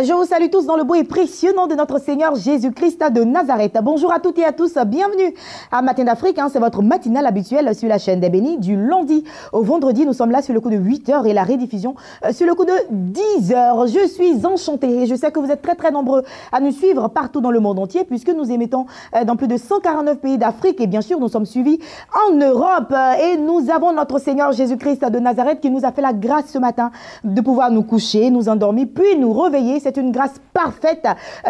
Je vous salue tous dans le beau et précieux nom de notre Seigneur Jésus-Christ de Nazareth. Bonjour à toutes et à tous, bienvenue à Matin d'Afrique. C'est votre matinale habituelle sur la chaîne des Bénis. Du lundi au vendredi, nous sommes là sur le coup de 8h et la rediffusion sur le coup de 10h. Je suis enchantée et je sais que vous êtes très nombreux à nous suivre partout dans le monde entier puisque nous émettons dans plus de 149 pays d'Afrique et bien sûr nous sommes suivis en Europe et nous avons notre Seigneur Jésus-Christ de Nazareth qui nous a fait la grâce ce matin de pouvoir nous coucher, nous endormir, puis nous réveiller. C'est une grâce parfaite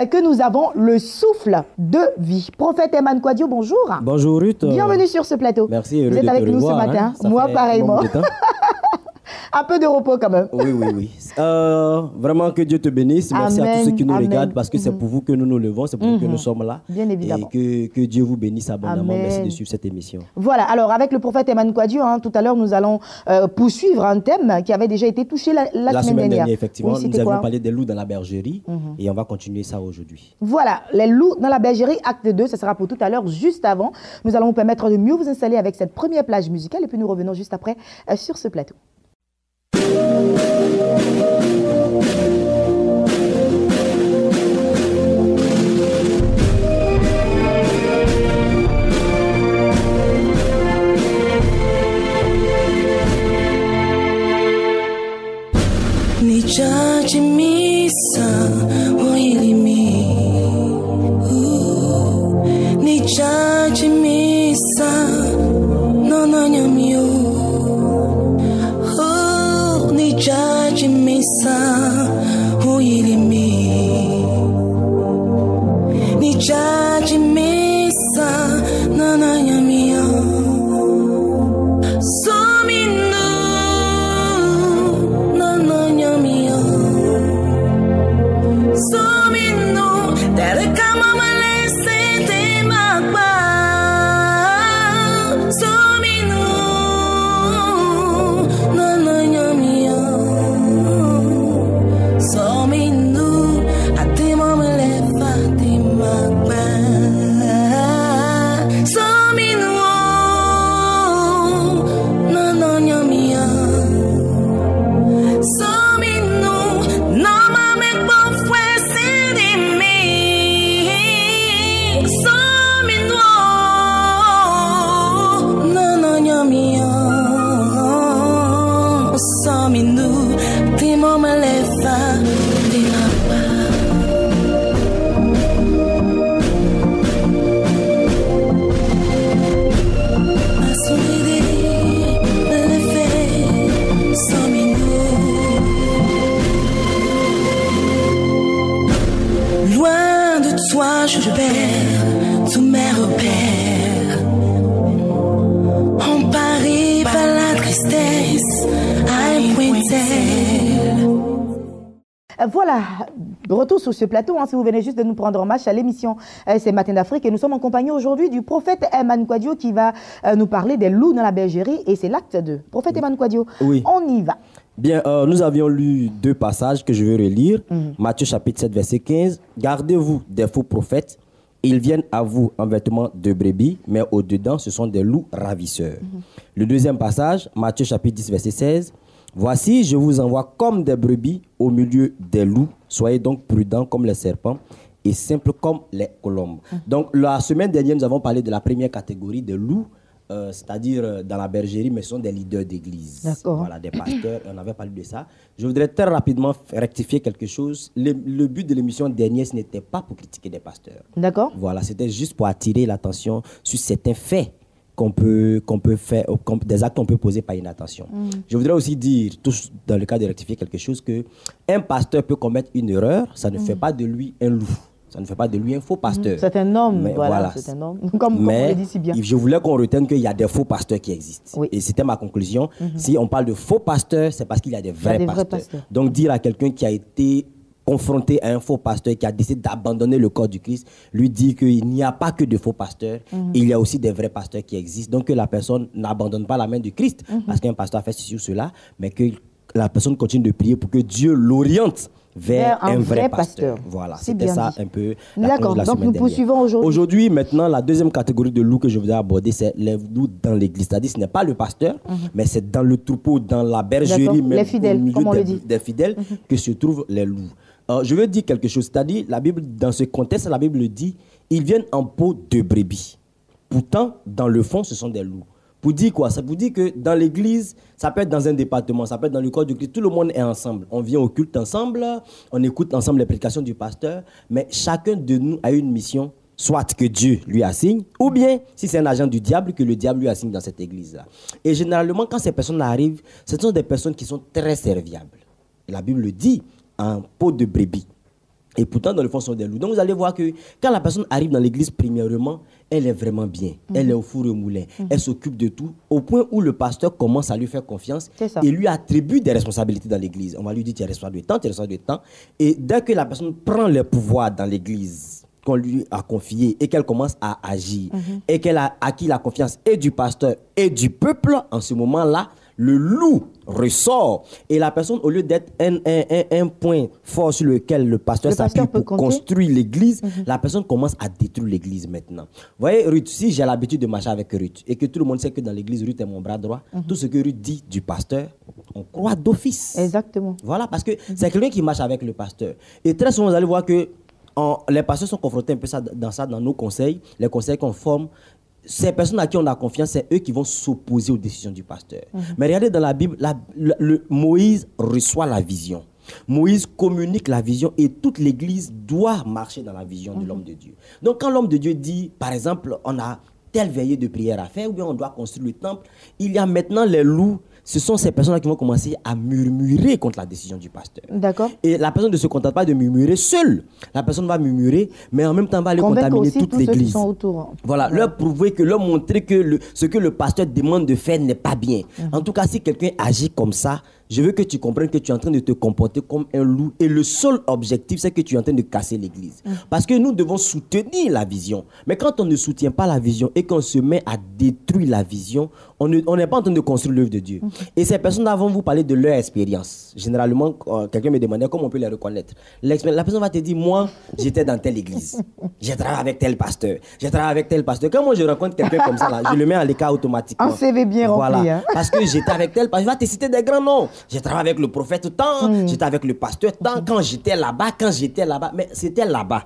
que nous avons le souffle de vie. Prophète Emmanuel Kouadio, bonjour. Bonjour Ruth. Bienvenue sur ce plateau. Merci. Vous êtes avec nous ce matin. Moi pareillement. Un peu de repos quand même. Oui. Vraiment que Dieu te bénisse. Merci à tous ceux qui nous regardent parce que c'est pour vous que nous nous levons, c'est pour vous que nous sommes là. Bien évidemment. Et que Dieu vous bénisse abondamment. Merci de suivre cette émission. Voilà, alors avec le prophète Emmanuel Kouadio, tout à l'heure nous allons poursuivre un thème qui avait déjà été touché la semaine dernière. Effectivement, nous avions parlé des loups dans la bergerie et on va continuer ça aujourd'hui. Voilà, les loups dans la bergerie, acte 2, ce sera pour tout à l'heure, juste avant. Nous allons vous permettre de mieux vous installer avec cette première plage musicale et puis nous revenons juste après sur ce plateau. Nijaji misa wailimi Nijaji misa nonanyamio Nijaji misa wailimi Nijaji misa nonanyamio je perds tous mes repères. Emparé par la tristesse à un point tel. Voilà, retour sur ce plateau, si vous venez juste de nous prendre en marche à l'émission C'est Matin d'Afrique et nous sommes en compagnie aujourd'hui du prophète Emmanuel Kouadio qui va nous parler des loups dans la bergerie et c'est l'acte 2. Prophète Emmanuel Kouadio, on y va. Bien, nous avions lu deux passages que je vais relire. Matthieu chapitre 7, verset 15. Gardez-vous des faux prophètes. Ils viennent à vous en vêtements de brebis, mais au-dedans, ce sont des loups ravisseurs. Le deuxième passage, Matthieu chapitre 10, verset 16. Voici, je vous envoie comme des brebis au milieu des loups. Soyez donc prudents comme les serpents et simples comme les colombes. Donc, la semaine dernière, nous avons parlé de la première catégorie de loups, c'est-à-dire dans la bergerie, mais ce sont des leaders d'église. Voilà, des pasteurs, on avait parlé de ça. Je voudrais très rapidement rectifier quelque chose. Le but de l'émission dernière, ce n'était pas pour critiquer des pasteurs. D'accord. Voilà, c'était juste pour attirer l'attention sur certains faits qu'on peut faire, des actes qu'on peut poser par inattention. Je voudrais aussi dire, dans le cas de rectifier quelque chose, qu'un pasteur peut commettre une erreur, ça ne fait pas de lui un loup. Ça ne fait pas de lui un faux pasteur. C'est un homme, voilà, c'est un homme. Comme on le dit si bien. Je voulais qu'on retienne qu'il y a des faux pasteurs qui existent. Et c'était ma conclusion. Si on parle de faux pasteurs, c'est parce qu'il y a des vrais pasteurs. Donc dire à quelqu'un qui a été confronté à un faux pasteur qui a décidé d'abandonner le corps du Christ, lui dit qu'il n'y a pas que de faux pasteurs, il y a aussi des vrais pasteurs qui existent. Donc que la personne n'abandonne pas la main du Christ, parce qu'un pasteur a fait ceci ou cela, mais que la personne continue de prier pour que Dieu l'oriente vers un vrai pasteur. Voilà, c'était ça un peu la cause de la semaine dernière. Poursuivons aujourd'hui. Aujourd'hui, maintenant, la deuxième catégorie de loups que je voudrais aborder, c'est les loups dans l'église. C'est-à-dire, ce n'est pas le pasteur, mais c'est dans le troupeau, dans la bergerie, même les fidèles, au milieu des fidèles, que se trouvent les loups. je veux dire quelque chose. C'est-à-dire, la Bible, dans ce contexte, la Bible dit, ils viennent en peau de brebis. Pourtant, dans le fond, ce sont des loups. Pour dire quoi? Ça veut dire que dans l'église, ça peut être dans un département, ça peut être dans le corps de Christ, tout le monde est ensemble. On vient au culte ensemble, on écoute ensemble les prédications du pasteur, mais chacun de nous a une mission, soit que Dieu lui assigne, ou bien, si c'est un agent du diable, que le diable lui assigne dans cette église-là. Et généralement, quand ces personnes arrivent, ce sont des personnes qui sont très serviables. Et la Bible le dit, en peau de brebis. Et pourtant, dans le fond, ce sont des loups. Donc, vous allez voir que quand la personne arrive dans l'église, premièrement, elle est vraiment bien. Elle est au four et au moulin. Elle s'occupe de tout, au point où le pasteur commence à lui faire confiance et lui attribue des responsabilités dans l'église. On va lui dire, tu es responsable de temps, tu es responsable de temps. Et dès que la personne prend le pouvoir dans l'église, qu'on lui a confié et qu'elle commence à agir, et qu'elle a acquis la confiance et du pasteur et du peuple, en ce moment-là, le loup ressort. Et la personne, au lieu d'être un point fort sur lequel le pasteur s'appuie pour construire l'église, la personne commence à détruire l'église maintenant. Vous voyez, Ruth, si j'ai l'habitude de marcher avec Ruth et que tout le monde sait que dans l'église, Ruth est mon bras droit, tout ce que Ruth dit du pasteur, on croit d'office. Exactement. Voilà, parce que c'est quelqu'un qui marche avec le pasteur. Et très souvent, vous allez voir que les pasteurs sont confrontés un peu dans nos conseils, les conseils qu'on forme. Ces personnes à qui on a confiance, c'est eux qui vont s'opposer aux décisions du pasteur. Mais regardez dans la Bible, Moïse reçoit la vision. Moïse communique la vision et toute l'église doit marcher dans la vision de l'homme de Dieu. Donc quand l'homme de Dieu dit, par exemple, on a telle veillée de prière à faire ou bien on doit construire le temple, il y a maintenant les loups. Ce sont ces personnes-là qui vont commencer à murmurer contre la décision du pasteur. D'accord. Et la personne ne se contente pas de murmurer seule. La personne va murmurer, mais en même temps va aller contaminer toute l'église. Voilà, leur prouver que, leur montrer que ce que le pasteur demande de faire n'est pas bien. En tout cas, si quelqu'un agit comme ça, je veux que tu comprennes que tu es en train de te comporter comme un loup. Et le seul objectif, c'est que tu es en train de casser l'église. Parce que nous devons soutenir la vision. Mais quand on ne soutient pas la vision et qu'on se met à détruire la vision, on n'est pas en train de construire l'œuvre de Dieu. Et ces personnes-là vont vous parler de leur expérience. Généralement, quelqu'un me demandait comment on peut les reconnaître. La personne va te dire, moi, j'étais dans telle église. J'ai travaillé avec tel pasteur. J'ai travaillé avec tel pasteur. Quand moi, je rencontre quelqu'un comme ça, là, je le mets à l'écart automatiquement. Un CV bien rempli. Voilà. Hein? Parce que j'étais avec tel pasteur. Il va te citer des grands noms. J'ai travaillé avec le prophète tant, j'étais avec le pasteur tant, quand j'étais là-bas. Mais c'était là-bas.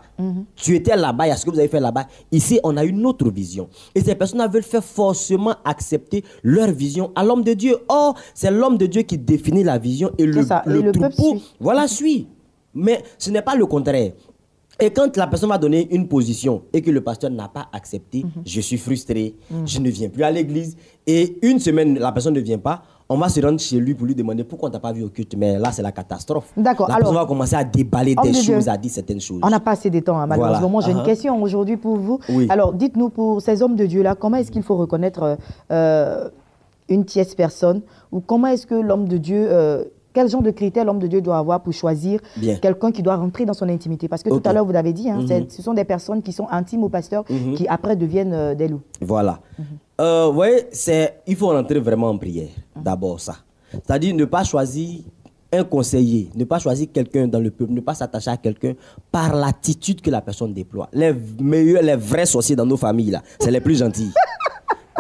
Tu étais là-bas, il y a ce que vous avez fait là-bas. Ici, on a une autre vision. Et ces personnes veulent faire forcément accepter leur vision à l'homme de Dieu. Or, c'est l'homme de Dieu qui définit la vision et le troupeau, voilà, suit. Mais ce n'est pas le contraire. Et quand la personne va donner une position et que le pasteur n'a pas accepté, je suis frustré, je ne viens plus à l'église. Et une semaine, la personne ne vient pas, on va se rendre chez lui pour lui demander pourquoi on t'a pas vu au culte. Mais là, c'est la catastrophe. D'accord. La personne va commencer à déballer des choses, à dire certaines choses. On n'a pas assez de temps, hein, malheureusement. Voilà. J'ai une question aujourd'hui pour vous. Oui. Alors, dites-nous, pour ces hommes de Dieu-là, comment est-ce qu'il faut reconnaître une tierce personne, ou comment est-ce que l'homme de Dieu... quel genre de critères l'homme de Dieu doit avoir pour choisir quelqu'un qui doit rentrer dans son intimité? Parce que tout à l'heure, vous l'avez dit, hein, ce sont des personnes qui sont intimes au pasteur qui après deviennent des loups. Voilà. Vous voyez, il faut rentrer vraiment en prière, d'abord ça. C'est-à-dire ne pas choisir un conseiller, ne pas choisir quelqu'un dans le peuple, ne pas s'attacher à quelqu'un par l'attitude que la personne déploie. Les meilleurs, les vrais sorciers dans nos familles, là, c'est les plus gentils.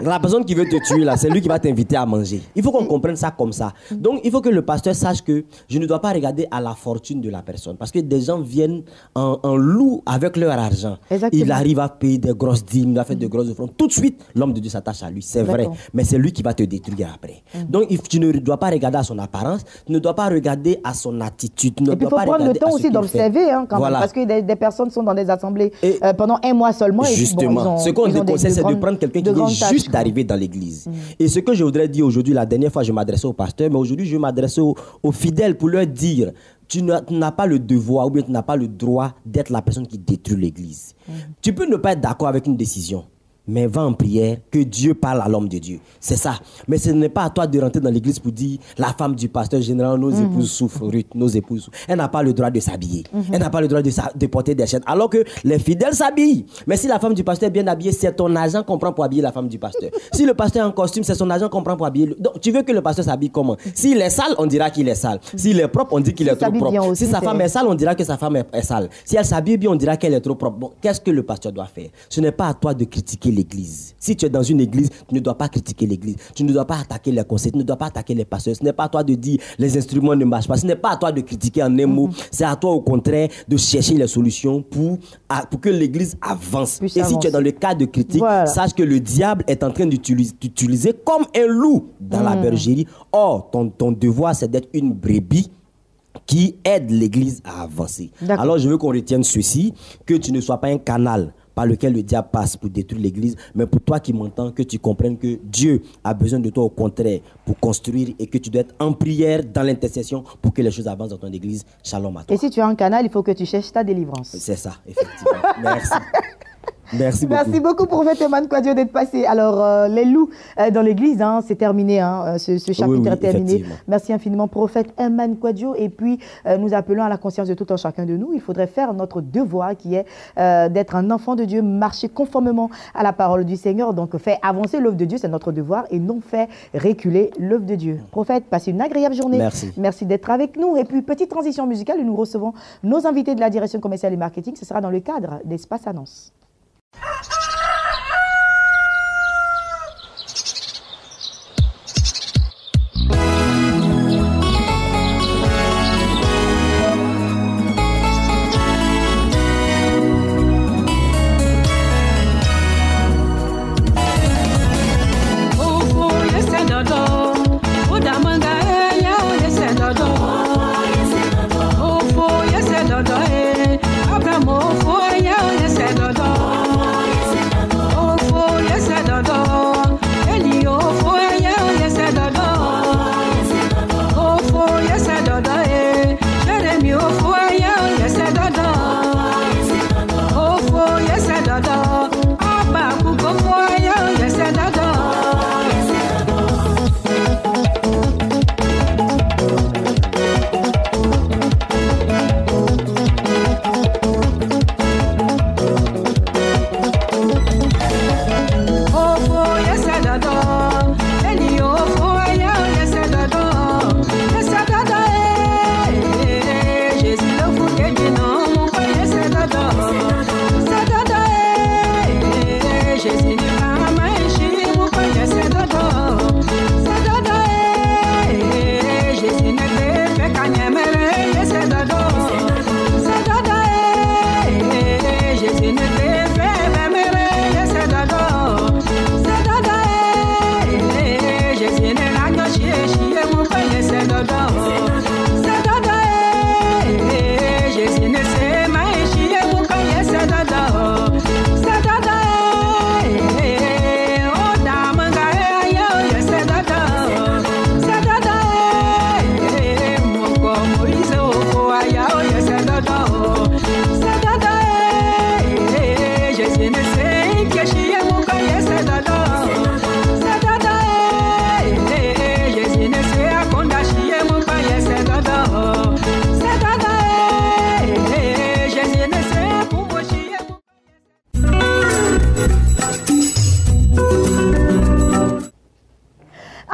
La personne qui veut te tuer, là, c'est lui qui va t'inviter à manger. Il faut qu'on comprenne ça comme ça. Donc, il faut que le pasteur sache que je ne dois pas regarder à la fortune de la personne. Parce que des gens viennent en loup avec leur argent. Exactement. Il arrive à payer des grosses dîmes, à faire de grosses offrandes. Tout de suite, l'homme de Dieu s'attache à lui. C'est vrai. Mais c'est lui qui va te détruire après. Donc, tu ne dois pas regarder à son apparence. Tu ne dois pas regarder à son attitude. Et puis, il faut prendre le temps aussi d'observer. Hein, quand même, parce que des personnes sont dans des assemblées pendant un mois seulement. Justement. Ce qu'on déconseille, c'est de prendre quelqu'un qui vient juste d'arriver dans l'église. Et ce que je voudrais dire aujourd'hui, la dernière fois, je m'adressais au pasteur, mais aujourd'hui, je m'adresse aux fidèles pour leur dire, tu n'as pas le devoir ou bien tu n'as pas le droit d'être la personne qui détruit l'église. Tu peux ne pas être d'accord avec une décision, mais va en prière, que Dieu parle à l'homme de Dieu. C'est ça. Mais ce n'est pas à toi de rentrer dans l'église pour dire, la femme du pasteur général, nos épouses souffrent, Ruth, nos épouses souffrent. Elle n'a pas le droit de s'habiller. Elle n'a pas le droit de porter des chaînes. Alors que les fidèles s'habillent. Mais si la femme du pasteur est bien habillée, c'est ton argent qu'on prend pour habiller la femme du pasteur. Si le pasteur est en costume, c'est son argent qu'on prend pour habiller. Donc, tu veux que le pasteur s'habille comment? S'il est sale, on dira qu'il est sale. S'il est propre, on dit qu'il est trop propre. Aussi, si sa femme est sale, on dira que sa femme est sale. Si elle s'habille bien, on dira qu'elle est trop propre. Bon, qu'est-ce que le pasteur doit faire? Ce n'est pas à toi de critiquer l'église. Si tu es dans une église, tu ne dois pas critiquer l'église. Tu ne dois pas attaquer les conseils, tu ne dois pas attaquer les pasteurs. Ce n'est pas à toi de dire les instruments ne marchent pas. Ce n'est pas à toi de critiquer en un mot. C'est à toi au contraire de chercher les solutions pour que l'église avance. Et si tu es dans le cas de critique, sache que le diable est en train d'utiliser comme un loup dans la bergerie. Or, ton devoir, c'est d'être une brebis qui aide l'église à avancer. Alors, je veux qu'on retienne ceci, que tu ne sois pas un canal par lequel le diable passe pour détruire l'église, mais pour toi qui m'entends, que tu comprennes que Dieu a besoin de toi au contraire pour construire et que tu dois être en prière dans l'intercession pour que les choses avancent dans ton église. Shalom à toi. Et si tu as un canal, il faut que tu cherches ta délivrance. C'est ça, effectivement. Merci. Merci beaucoup. Merci beaucoup, prophète Eman Kwadjo, d'être passé. Alors, les loups dans l'église, hein, c'est terminé. Hein, ce chapitre est terminé. Merci infiniment, prophète Eman Kwadjo. Et puis, nous appelons à la conscience de tout un chacun de nous. Il faudrait faire notre devoir qui est d'être un enfant de Dieu, marcher conformément à la parole du Seigneur. Donc, faire avancer l'œuvre de Dieu, c'est notre devoir, et non faire reculer l'œuvre de Dieu. Prophète, passez une agréable journée. Merci. Merci d'être avec nous. Et puis, petite transition musicale, et nous recevons nos invités de la direction commerciale et marketing. Ce sera dans le cadre d'Espace Annonce.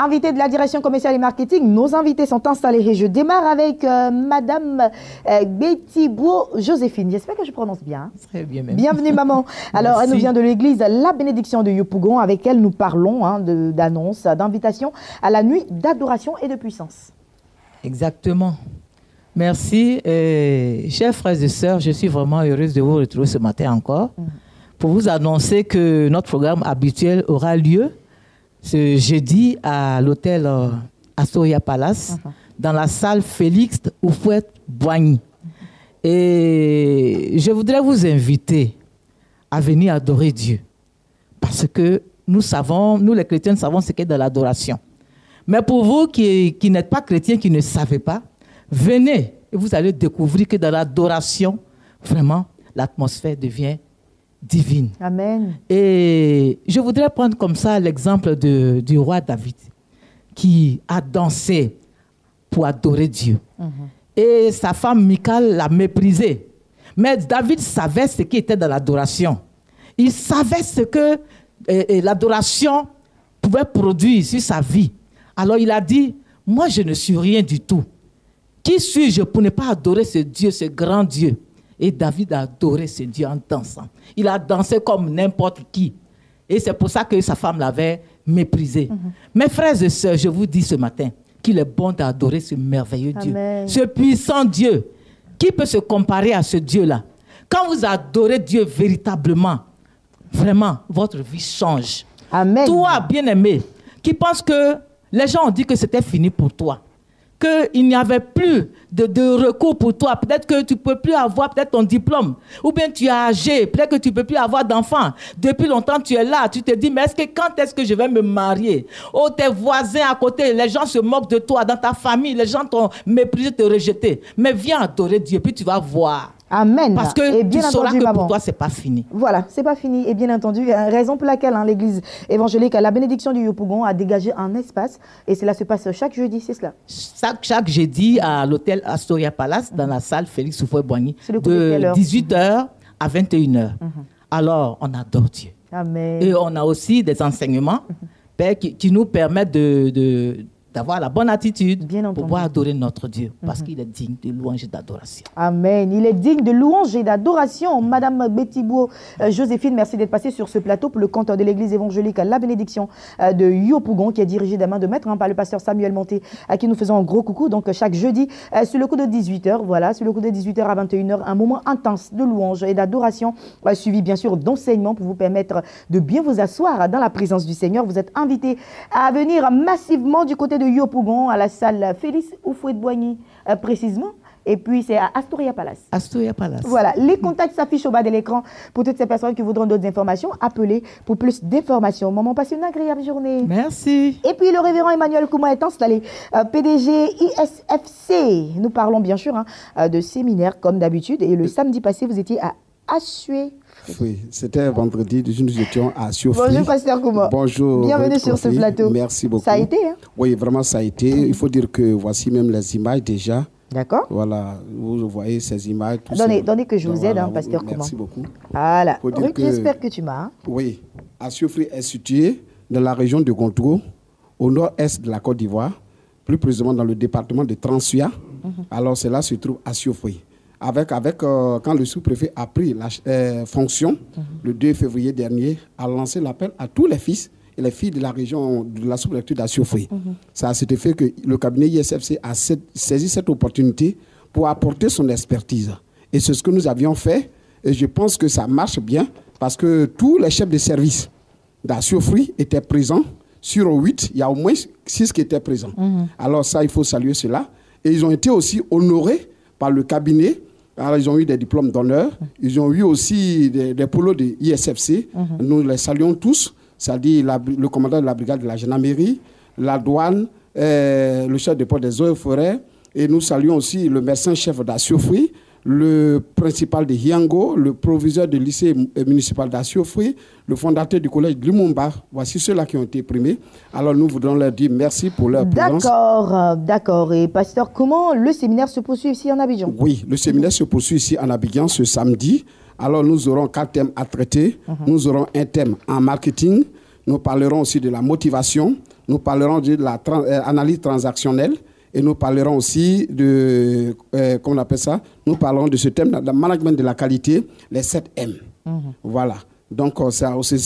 Invités de la direction commerciale et marketing, nos invités sont installés et je démarre avec Madame Betty Bou Joséphine. J'espère que je prononce bien. Très bien même. Bienvenue maman. Alors elle nous vient de l'église La Bénédiction de Yopougon, avec elle nous parlons d'annonce, d'invitation à la nuit d'adoration et de puissance. Exactement. Merci. Chers frères et sœurs, je suis vraiment heureuse de vous retrouver ce matin encore pour vous annoncer que notre programme habituel aura lieu ce jeudi à l'hôtel Astoria Palace, dans la salle Félix Houphouët-Boigny. Et je voudrais vous inviter à venir adorer Dieu. Parce que nous savons, nous les chrétiens, savons ce qu'est de l'adoration. Mais pour vous qui n'êtes pas chrétiens, qui ne savez pas, venez et vous allez découvrir que dans l'adoration, vraiment, l'atmosphère devient divine. Amen. Et je voudrais prendre comme ça l'exemple du roi David, qui a dansé pour adorer Dieu. Et sa femme Michal l'a méprisé. Mais David savait ce qui était dans l'adoration. Il savait ce que l'adoration pouvait produire sur sa vie. Alors il a dit, moi je ne suis rien du tout. Qui suis-je pour ne pas adorer ce Dieu, ce grand Dieu? Et David a adoré ce Dieu en dansant. Il a dansé comme n'importe qui. Et c'est pour ça que sa femme l'avait méprisé. Mes frères et sœurs, je vous dis ce matin qu'il est bon d'adorer ce merveilleux Dieu, ce puissant Dieu. Qui peut se comparer à ce Dieu-là? Quand vous adorez Dieu véritablement, vraiment, votre vie change. Amen. Toi, bien-aimé, qui pense que les gens ont dit que c'était fini pour toi, qu'il n'y avait plus de recours pour toi. Peut-être que tu ne peux plus avoir peut-être ton diplôme. Ou bien tu es âgé. Peut-être que tu ne peux plus avoir d'enfants. Depuis longtemps, tu es là. Tu te dis, mais quand est-ce que je vais me marier? Oh, tes voisins à côté, les gens se moquent de toi. Dans ta famille, les gens t'ont méprisé, te rejeté. Mais viens adorer Dieu, puis tu vas voir. Amen. Parce que tu sauras que pour toi, ce n'est pas fini. Voilà, ce n'est pas fini. Et bien entendu, raison pour laquelle l'église évangélique, la bénédiction du Yopougon, a dégagé un espace. Et cela se passe chaque jeudi, c'est cela? Chaque jeudi à l'hôtel Astoria Palace, dans la salle Félix Houphouët-Boigny, de 18h à 21h. Alors, on adore Dieu. Amen. Et on a aussi des enseignements qui nous permettent d'avoir la bonne attitude pour pouvoir adorer notre Dieu, parce qu'il est digne de louange et d'adoration. Amen. Il est digne de louange et d'adoration. Madame Bettibo Joséphine, merci d'être passée sur ce plateau pour le compte de l'église évangélique La Bénédiction de Yopougon, qui est dirigée des mains de maître par le pasteur Samuel Monté, à qui nous faisons un gros coucou. Donc chaque jeudi, sur le coup de 18h, voilà, sur le coup de 18h à 21h, un moment intense de louange et d'adoration, suivi bien sûr d'enseignements pour vous permettre de bien vous asseoir dans la présence du Seigneur. Vous êtes invités à venir massivement du côté de Yopougon, à la salle Félix Houphouët-Boigny précisément, et puis c'est à Astoria Palace. Astoria Palace. Voilà, les contacts s'affichent au bas de l'écran pour toutes ces personnes qui voudront d'autres informations. Appelez pour plus d'informations. Maman, passe une agréable journée. Merci. Et puis le révérend Emmanuel Kouma est installé, PDG ISFC. Nous parlons bien sûr de séminaire comme d'habitude, et le samedi passé, vous étiez à Assué. Oui, c'était vendredi, nous étions à Siofri. Bonjour, pasteur Kouma. Bonjour. Bienvenue sur ce plateau. Merci beaucoup. Ça a été, hein? Oui, vraiment, ça a été. Il faut dire que voici même les images déjà. D'accord. Voilà, vous voyez ces images. Donnez que je vous aide, pasteur Kouma. Merci beaucoup. Voilà. J'espère que tu m'as. Oui, Siofri est situé dans la région de Gontougo, au nord-est de la Côte d'Ivoire, plus précisément dans le département de Transua. Alors, c'est là se trouve Siofri. Quand le sous-préfet a pris la fonction, le 2 février dernier, a lancé l'appel à tous les fils et les filles de la région de la sous-préfecture d'Asiofri. Ça a été fait que le cabinet ISFC a saisi cette opportunité pour apporter son expertise. Et c'est ce que nous avions fait. Et je pense que ça marche bien parce que tous les chefs de service d'Asiofri étaient présents. Sur 8, il y a au moins 6 qui étaient présents. Alors ça, il faut saluer cela. Et ils ont été aussi honorés par le cabinet. Alors, ils ont eu des diplômes d'honneur. Ils ont eu aussi des polos de ISFC. Nous les saluons tous. C'est-à-dire le commandant de la brigade de la gendarmerie, la douane, le chef de port des eaux et forêts. Et nous saluons aussi le médecin-chef d'Asiofri, le principal de Hiango, le proviseur du lycée municipal d'Asiofri, le fondateur du collège de Lumumba. Voici ceux-là qui ont été primés. Alors nous voudrons leur dire merci pour leur présence. D'accord. Et pasteur, comment le séminaire se poursuit ici en Abidjan? Oui, le séminaire se poursuit ici en Abidjan ce samedi. Alors nous aurons 4 thèmes à traiter. Nous aurons un thème en marketing. Nous parlerons aussi de la motivation. Nous parlerons de l'analyse transactionnelle. Et nous parlerons aussi de, comment on appelle ça? Nous parlerons de ce thème, le management de la qualité, les 7 M. Voilà. Donc, à ce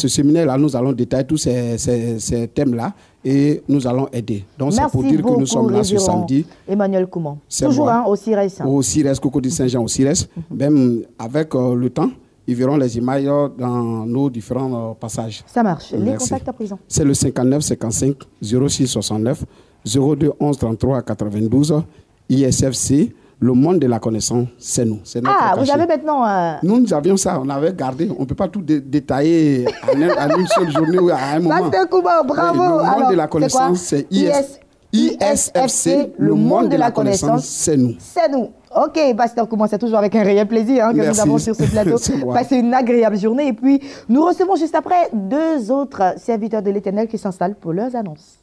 séminaire-là, nous allons détailler tous ces thèmes-là et nous allons aider. Donc, c'est pour dire que nous sommes là ce samedi. Emmanuel Kouma. Toujours au CIRES. Au CIRES, Cocody Saint-Jean, au CIRES. Même avec le temps, ils verront les images dans nos différents passages. Ça marche. Merci. Les contacts à présent. C'est le 59 55 06 69 02 11 33 92 ISFC. Le monde de la connaissance, c'est nous. Vous avez maintenant... Nous avions ça, on avait gardé. On ne peut pas tout détailler à une seule journée ou à un moment. Pasteur Kouma, bravo. Oui, le monde de la connaissance, c'est ISFC. Le monde de la connaissance, c'est nous. C'est nous. Ok, pasteur Kouma, c'est toujours avec un réel plaisir que nous avons sur ce plateau. Passez une agréable journée. Et puis, nous recevons juste après 2 autres serviteurs de l'Éternel qui s'installent pour leurs annonces.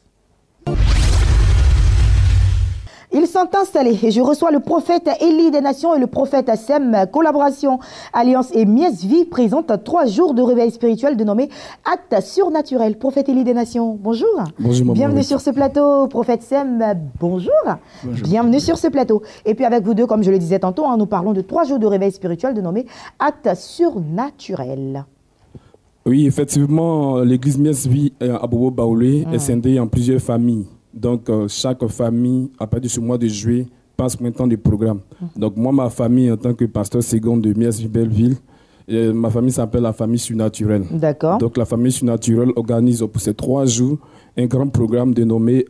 Ils sont installés et je reçois le prophète Élie des Nations et le prophète Sem. Collaboration, Alliance et Mies Vie présente 3 jours de réveil spirituel dénommé Acte surnaturel. Prophète Élie des Nations, bonjour. Bonjour, maman. Bienvenue sur ce plateau. Prophète Sem, bonjour. Bienvenue sur ce plateau. Et puis avec vous deux, comme je le disais tantôt, nous parlons de 3 jours de réveil spirituel dénommé Acte surnaturel. Oui, effectivement, l'église Miesvi à Bobo Baoulé est scindée en plusieurs familles. Donc, chaque famille, à partir de ce mois de juillet, passe maintenant des programmes. Donc, moi, ma famille, en tant que pasteur second de Miesvi Belleville, ma famille s'appelle la famille surnaturelle. D'accord. Donc, la famille surnaturelle organise pour ces 3 jours un grand programme dénommé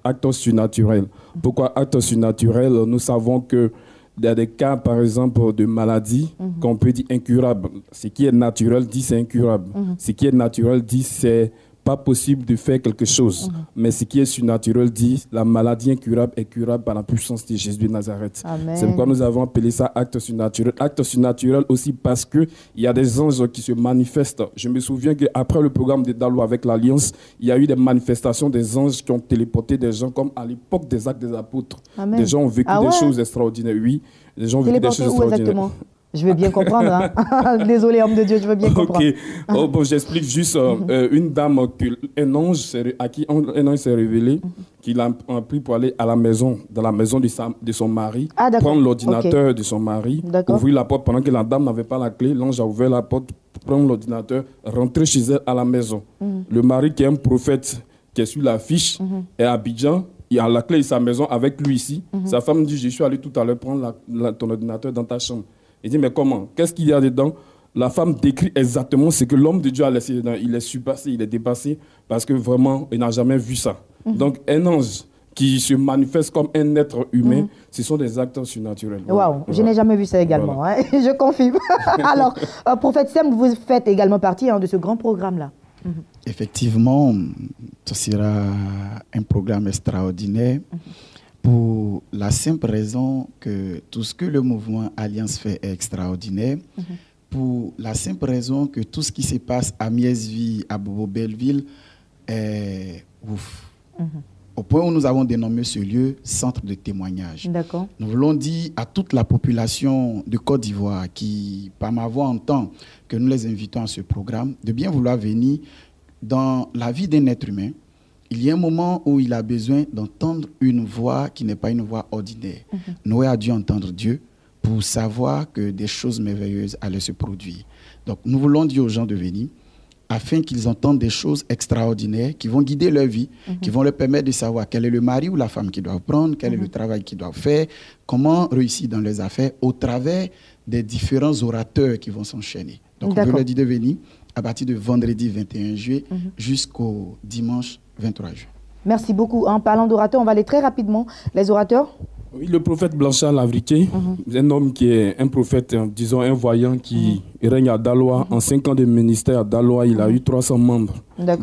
Actes surnaturels. Pourquoi Actes surnaturels? Nous savons que il y a des cas, par exemple, de maladies qu'on peut dire incurables. Ce qui est naturel dit c'est incurable. Ce qui est naturel dit c'est pas possible de faire quelque chose. Mais ce qui est surnaturel dit la maladie incurable est curable par la puissance de Jésus de Nazareth. Amen. C'est pourquoi nous avons appelé ça acte surnaturel. Acte surnaturel aussi parce qu'il y a des anges qui se manifestent. Je me souviens qu'après le programme de Dalo avec l'Alliance, il y a eu des manifestations des anges qui ont téléporté des gens comme à l'époque des actes des apôtres. Amen. Des gens ont vécu des choses extraordinaires. Oui, des gens ont vécu des choses extraordinaires. Exactement? Je veux bien comprendre. Hein. Désolé, homme de Dieu, je veux bien comprendre. Ok. Oh, bon, j'explique juste une dame un ange à qui un ange s'est révélé, qu'il a pris pour aller à la maison, dans la maison de son mari, prendre l'ordinateur de son mari, ouvrir la porte pendant que la dame n'avait pas la clé. L'ange a ouvert la porte, prendre l'ordinateur, rentrer chez elle à la maison. Le mari qui est un prophète, qui est sur l'affiche, est à Abidjan. Il a la clé de sa maison avec lui ici. Sa femme dit, je suis allé tout à l'heure prendre ton ordinateur dans ta chambre. Il dit, mais comment? Qu'est-ce qu'il y a dedans? La femme décrit exactement ce que l'homme de Dieu a laissé dedans. Il est surpassé, il est dépassé, parce que vraiment, il n'a jamais vu ça. Donc, un ange qui se manifeste comme un être humain, ce sont des actes surnaturels. Waouh, je n'ai jamais vu ça également. Voilà. Hein? Je confirme. Alors, prophète Sem, vous faites également partie de ce grand programme-là. Effectivement, ce sera un programme extraordinaire. Pour la simple raison que tout ce que le mouvement Alliance fait est extraordinaire. Pour la simple raison que tout ce qui se passe à Miesvi, à Bobo Belleville, est ouf. Au point où nous avons dénommé ce lieu centre de témoignage. D'accord. Nous voulons dire à toute la population de Côte d'Ivoire qui, par ma voix, entend que nous les invitons à ce programme, de bien vouloir venir dans la vie d'un être humain. Il y a un moment où il a besoin d'entendre une voix qui n'est pas une voix ordinaire. Noé a dû entendre Dieu pour savoir que des choses merveilleuses allaient se produire. Donc nous voulons dire aux gens de venir afin qu'ils entendent des choses extraordinaires qui vont guider leur vie, qui vont leur permettre de savoir quel est le mari ou la femme qu'ils doivent prendre, quel est le travail qu'ils doivent faire, comment réussir dans leurs affaires au travers des différents orateurs qui vont s'enchaîner. Donc je leur dis de venir à partir de vendredi 21 juillet jusqu'au dimanche 23 juin. Merci beaucoup. En parlant d'orateurs, on va aller très rapidement. Les orateurs? Oui, le prophète Blanchard Lavriqué, un homme qui est un prophète, disons un voyant qui règne à Daloa. En 5 ans de ministère à Daloa, il a eu 300 membres.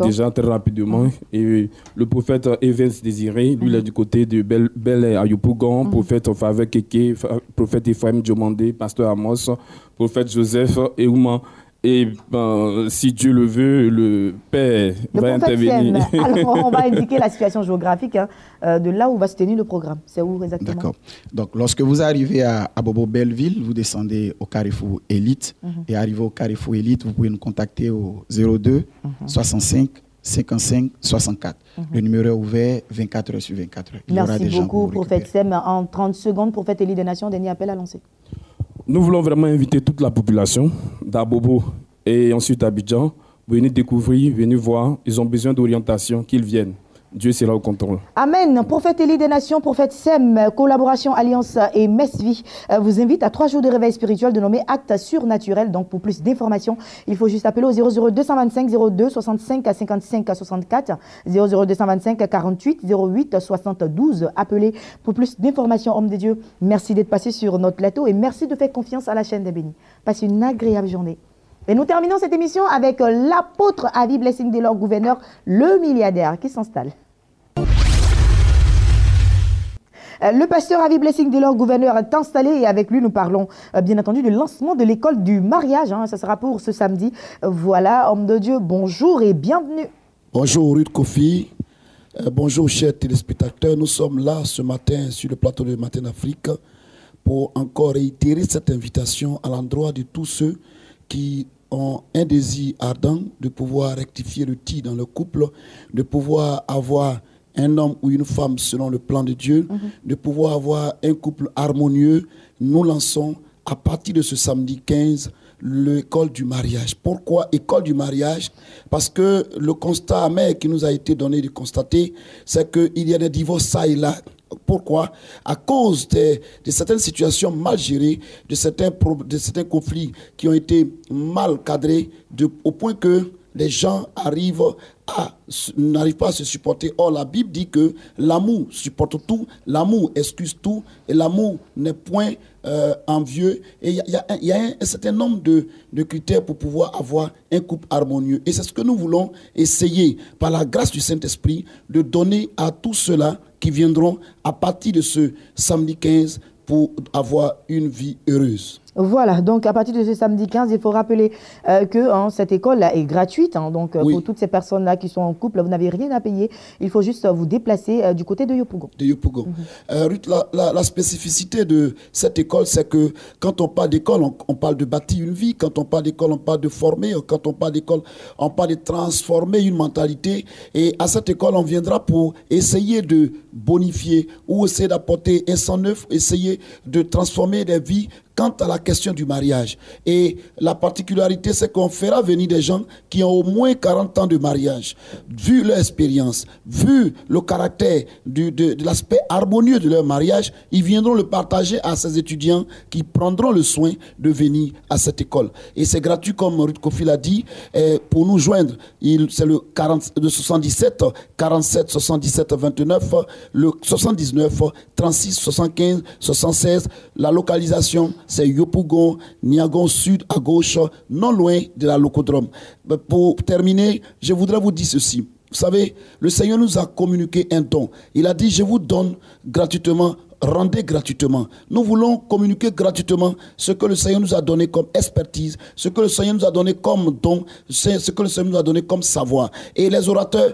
Déjà très rapidement. Et le prophète Evans Désiré, lui, il est du côté de Bel à Yopougon, prophète Faveur Keke, prophète Ephraim Diomandé, pasteur Amos, prophète Joseph Eouma. Et si Dieu le veut, le Père va intervenir. Alors, on va indiquer la situation géographique de là où va se tenir le programme. C'est où exactement? D'accord. Donc, lorsque vous arrivez à Bobo Belleville, vous descendez au Carrefour Élite. Et arrivé au Carrefour Élite, vous pouvez nous contacter au 02 65 55 64. Le numéro est ouvert 24 heures sur 24 heures. Merci beaucoup, prophète Sem. En 30 secondes, prophète Élie des Nations, dernier appel à lancer. Nous voulons vraiment inviter toute la population d'Abobo et ensuite Abidjan. Venez découvrir, venez voir. Ils ont besoin d'orientation, qu'ils viennent. Dieu sera au contrôle. Amen. Prophète Élie des Nations, prophète Sem, collaboration Alliance et Mesvi vous invite à 3 jours de réveil spirituel dénommé Actes surnaturels. Donc pour plus d'informations, il faut juste appeler au 00 225 02 65 55 64 00 225 48 08 72. Appelez pour plus d'informations, homme de Dieu. Merci d'être passé sur notre plateau et merci de faire confiance à la chaîne des bénis. Passez une agréable journée. Et nous terminons cette émission avec l'apôtre Avi Blessing Delors, gouverneur, le milliardaire qui s'installe. Le pasteur Avi Blessing Delors, gouverneur, est installé et avec lui nous parlons bien entendu du lancement de l'école du mariage. Ça sera pour ce samedi. Voilà, homme de Dieu, bonjour et bienvenue. Bonjour Ruth Kofi, bonjour chers téléspectateurs. Nous sommes là ce matin sur le plateau de Matin d'Afrique pour encore réitérer cette invitation à l'endroit de tous ceux qui ont un désir ardent de pouvoir rectifier le tir dans le couple, de pouvoir avoir un homme ou une femme selon le plan de Dieu, de pouvoir avoir un couple harmonieux. Nous lançons à partir de ce samedi 15 l'école du mariage. Pourquoi école du mariage? Parce que le constat amer qui nous a été donné de constater, c'est qu'il y a des divorces ça et là. Pourquoi? À cause de certaines situations mal gérées, de certains conflits qui ont été mal cadrés, au point que les gens n'arrivent pas à se supporter. Or, la Bible dit que l'amour supporte tout, l'amour excuse tout, et l'amour n'est point envieux. Et il y a un certain nombre de critères pour pouvoir avoir un couple harmonieux. Et c'est ce que nous voulons essayer, par la grâce du Saint-Esprit, de donner à tous ceux-là qui viendront à partir de ce samedi 15 pour avoir une vie heureuse. Voilà, donc à partir de ce samedi 15, il faut rappeler que cette école est gratuite. Donc oui, pour toutes ces personnes-là qui sont en couple, vous n'avez rien à payer. Il faut juste vous déplacer du côté de Yopougon. De Yopougon. Ruth, la spécificité de cette école, c'est que quand on parle d'école, on parle de bâtir une vie. Quand on parle d'école, on parle de former. Quand on parle d'école, on parle de transformer une mentalité. Et à cette école, on viendra pour essayer de bonifier ou essayer d'apporter un sang neuf, essayer de transformer des vies quant à la question du mariage. Et la particularité, c'est qu'on fera venir des gens qui ont au moins 40 ans de mariage. Vu leur expérience, vu le caractère de l'aspect harmonieux de leur mariage, ils viendront le partager à ces étudiants qui prendront le soin de venir à cette école. Et c'est gratuit, comme Ruth Kofi l'a dit. Pour nous joindre, c'est le 77 47 77 29, le 79 36 75 76. La localisation, c'est Yopougon, Niagon Sud, à gauche, non loin de la Locodrome. Pour terminer, je voudrais vous dire ceci. Vous savez, le Seigneur nous a communiqué un don. Il a dit, je vous donne gratuitement, rendez gratuitement. Nous voulons communiquer gratuitement ce que le Seigneur nous a donné comme expertise, ce que le Seigneur nous a donné comme don, ce que le Seigneur nous a donné comme savoir. Et les orateurs,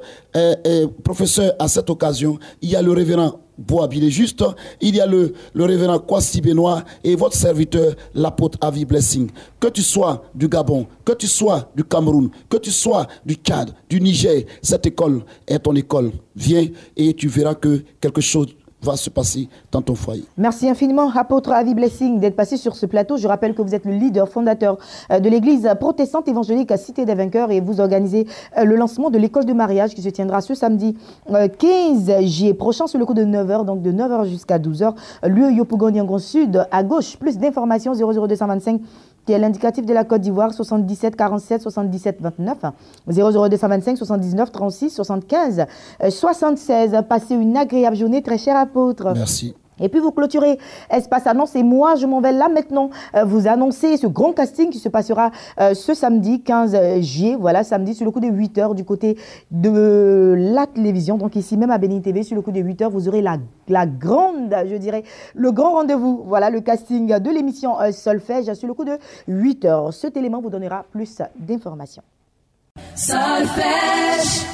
professeurs, à cette occasion, il y a le révérend Boabilé Juste, il y a le révérend Kwasi Benoît et votre serviteur, l'apôtre Avi Blessing. Que tu sois du Gabon, que tu sois du Cameroun, que tu sois du Tchad, du Niger, cette école est ton école. Viens et tu verras que quelque chose va se passer dans ton foyer. Merci infiniment, apôtre Avi Blessing, d'être passé sur ce plateau. Je rappelle que vous êtes le leader fondateur de l'église protestante évangélique à Cité des Vainqueurs et vous organisez le lancement de l'école de mariage qui se tiendra ce samedi 15 juillet prochain sur le coup de 9h, donc de 9h jusqu'à 12h. Lieu Yopougon Niangon Sud, à gauche. Plus d'informations 00225 qui est l'indicatif de la Côte d'Ivoire, 77 47 77 29, 00225 79 36 75 76. Passez une agréable journée, très cher apôtre. Merci. Et puis vous clôturez Espace Annonce et moi je m'en vais là maintenant vous annoncer ce grand casting qui se passera ce samedi 15 juillet, voilà, samedi sur le coup de 8h du côté de la télévision, donc ici même à Bénin TV sur le coup de 8h vous aurez la grande, je dirais, le grand rendez-vous, voilà le casting de l'émission Solfège sur le coup de 8h. Cet élément vous donnera plus d'informations. Solfège.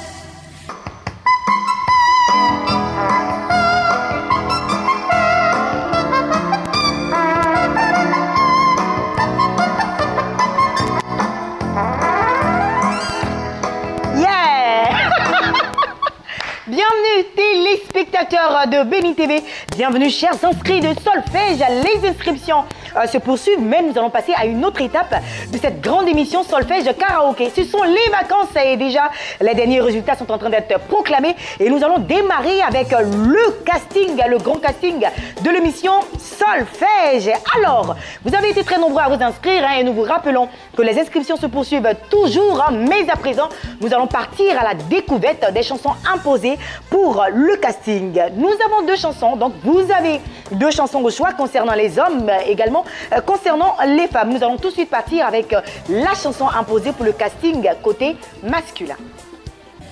Bienvenue téléspectateurs de Bénin TV, bienvenue chers inscrits de Solfège. Les inscriptions se poursuivent, mais nous allons passer à une autre étape de cette grande émission Solfège Karaoké. Ce sont les vacances et déjà les derniers résultats sont en train d'être proclamés et nous allons démarrer avec le casting, le grand casting de l'émission Solfège. Alors, vous avez été très nombreux à vous inscrire et nous vous rappelons que les inscriptions se poursuivent toujours, mais à présent, nous allons partir à la découverte des chansons imposées pour le casting. Nous avons deux chansons, donc vous avez deux chansons au choix concernant les hommes, également concernant les femmes. Nous allons tout de suite partir avec la chanson imposée pour le casting côté masculin.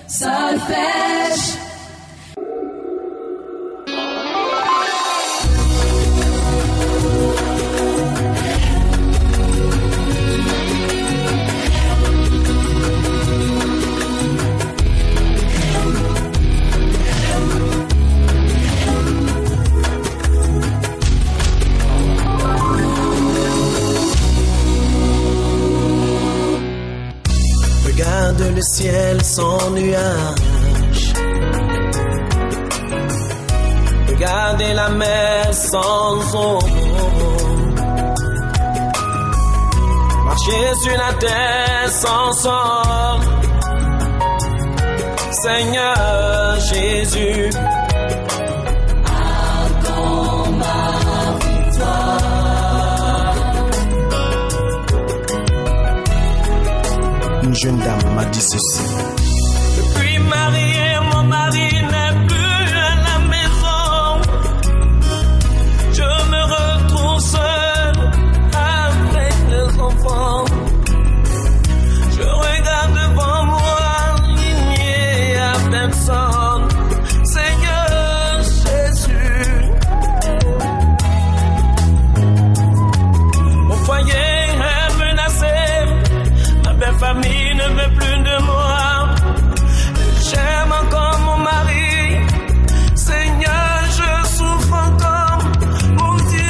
Solfège. Regarde le ciel sans nuages. Regardez la mer sans eau. Jésus la terre sans sort. Seigneur Jésus, attends ma victoire. Une jeune dame m'a dit ceci. Depuis marié, mon mari n'est plus à la maison. Je me retrouve seul avec les enfants. Je regarde devant moi, il n'y a personne. Seigneur Jésus, mon foyer est menacé, ma belle famille ne veut plus de moi. J'aime encore mon mari, Seigneur, je souffre encore, mon Dieu.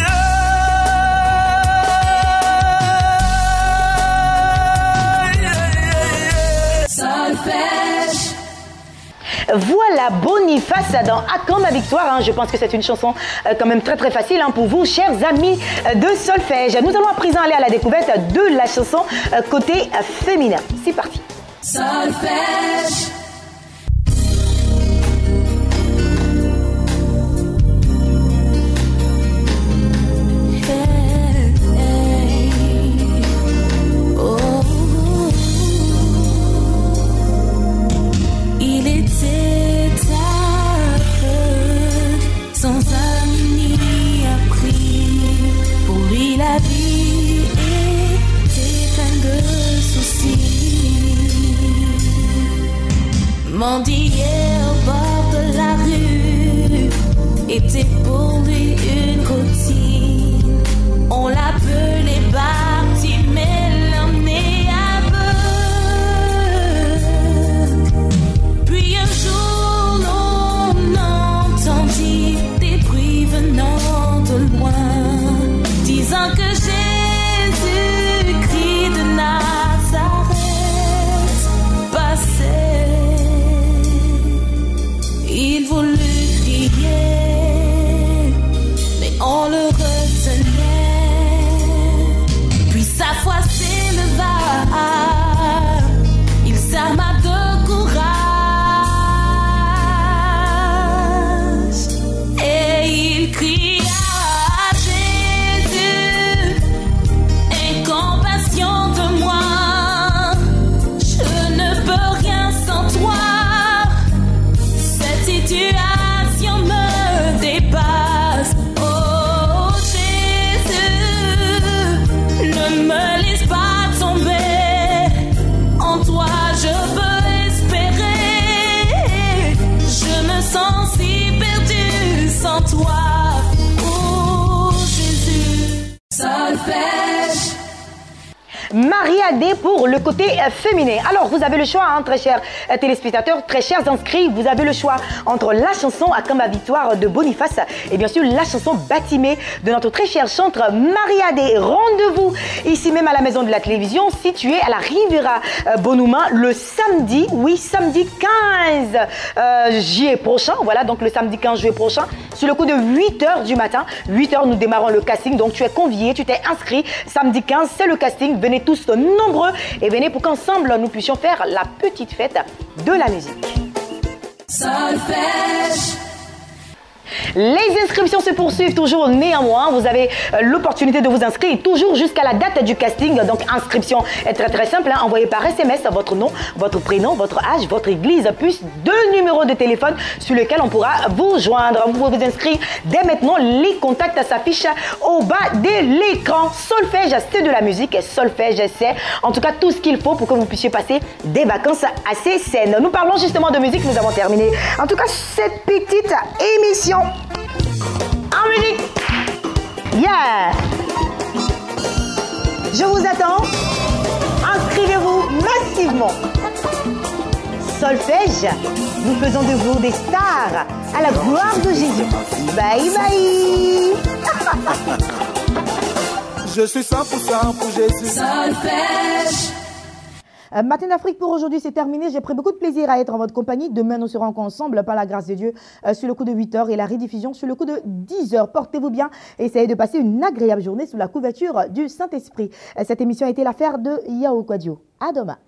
Solfège. Voilà Boniface dans Acclame ma victoire. Hein. Je pense que c'est une chanson quand même très très facile hein, pour vous, chers amis de Solfège. Nous allons à présent aller à la découverte de la chanson côté féminin. C'est parti. Solfège. Il était aveugle, sans âme ni appris. Pour lui la vie était pleine de soucis. Mendier au bord de la rue était pour lui une routine. On l'appelait Bartimée, l'emmenait aveugle. Puis un jour l'on entendit des bruits venant de loin, disant que Jésus-Christ de Nazareth passait. Il voulut crier, mais on le retenait. Puis sa foi s'éleva, il s'arma de courage et il cria à Jésus, aie compassion de moi, je ne peux rien sans toi. Cette situation me dépasse. Oh Jésus, ne me laisse pas tomber. En toi je peux espérer. Je me sens si perdu sans toi. Oh Jésus. Solfège. Marie-Adé pour le côté féminin. Alors, vous avez le choix, hein, très chers téléspectateurs, très chers inscrits. Vous avez le choix entre la chanson Acclame ma victoire de Boniface et bien sûr la chanson Bartimée de notre très chère chantre Marie-Adé. Rendez-vous ici même à la maison de la télévision située à la Riviera Bonuma le samedi, oui, samedi 15 juillet prochain. Voilà, donc le samedi 15 juillet prochain, sur le coup de 8h du matin. 8h, nous démarrons le casting. Donc, tu es convié, tu t'es inscrit. Samedi 15, c'est le casting. Venez tous nombreux et venez pour qu'ensemble nous puissions faire la petite fête de la musique. Solfège. Les inscriptions se poursuivent toujours néanmoins. Vous avez l'opportunité de vous inscrire toujours jusqu'à la date du casting. Donc, inscription est très très simple. Hein. Envoyez par SMS votre nom, votre prénom, votre âge, votre église, plus 2 numéros de téléphone sur lesquels on pourra vous joindre. Vous pouvez vous inscrire dès maintenant. Les contacts s'affichent au bas de l'écran. Solfège, c'est de la musique. Solfège, c'est en tout cas tout ce qu'il faut pour que vous puissiez passer des vacances assez saines. Nous parlons justement de musique. Nous avons terminé en tout cas cette petite émission en musique. Yeah. Je vous attends. Inscrivez-vous massivement. Solfège, nous faisons de vous des stars à la gloire de Jésus. Bye bye. Je suis 100% pour Jésus. Solfège. Matin d'Afrique pour aujourd'hui, c'est terminé. J'ai pris beaucoup de plaisir à être en votre compagnie. Demain, nous serons encore ensemble par la grâce de Dieu sur le coup de 8h et la rediffusion sur le coup de 10h. Portez-vous bien et essayez de passer une agréable journée sous la couverture du Saint-Esprit. Cette émission a été l'affaire de Yao Kwadio. À demain.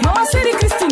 Mama Seri Christine.